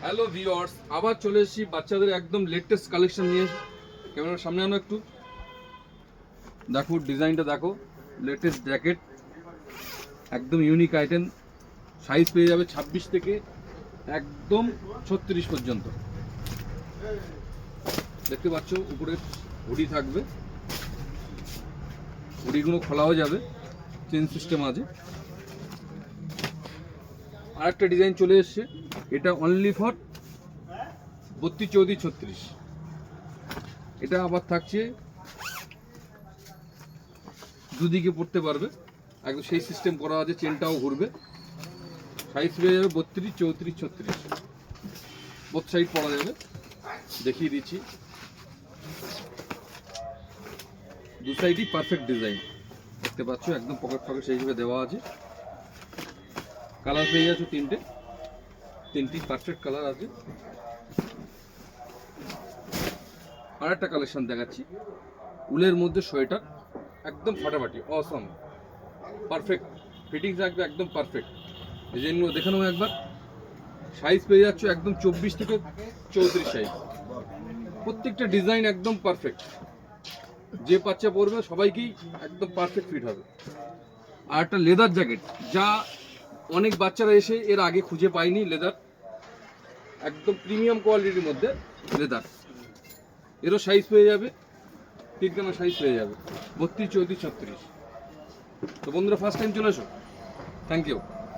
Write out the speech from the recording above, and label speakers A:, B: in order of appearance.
A: Hello viewers, আবার চলে এসেছি বাচ্চাদের একদম লেটেস্ট কালেকশন নিয়ে। ক্যামেরার সামনে আনো একটু, দেখো ডিজাইনটা দেখো। লেটেস্ট জ্যাকেট, একদম ইউনিক আইটেম। সাইজ পেয়ে যাবে 26 থেকে একদম 36 পর্যন্ত। দেখতে পাচ্ছ উপরে হুডি থাকবে, হুডিগুলো খোলাও যাবে, চেন সিস্টেম আছে। আর একটা ডিজাইন চলে এসছে, এটা অনলি ফর 32, 34, 36। এটা আবার থাকছে দুদিকে পড়তে পারবে, একদম সেই সিস্টেম করা আছে, চেনটাও ঘুরবে। সাইজ পেয়ে যাবে 32, 34, 36, বোথ সাইড পরা যাবে। দেখিয়ে দিচ্ছি, দু সাইডই পারফেক্ট ডিজাইন দেখতে পাচ্ছ, একদম পকেট ফকেট সেই হিসেবে দেওয়া আছে। কালার পেয়ে যাচ্ছ তিনটি পারফেক্ট কালার আছে। আর একটা কালেকশন দেখাচ্ছি, উলের মধ্যে সোয়েটার, একদম ফাটাফাটি, অসম, পারফেক্ট ফিটিংস থাকবে, একদম পারফেক্ট। ডিজাইনগুলো দেখে নাও একবার। সাইজ পেয়ে যাচ্ছ একদম 24 থেকে 34 সাইজ। প্রত্যেকটা ডিজাইন একদম পারফেক্ট, যে বাচ্চা পরবে সবাইকেই একদম পারফেক্ট ফিট হবে। আর একটা লেদার জ্যাকেট, যা অনেক বাচ্চারা এসে এর আগে খুঁজে পায়নি। লেদার একদম প্রিমিয়াম কোয়ালিটির মধ্যে লেদার, এরও সাইজ পেয়ে যাবে, তিনখানা সাইজ পেয়ে যাবে, 32, 34, 36। তো বন্ধুরা, ফার্স্ট টাইম চলে এসো। Thank you.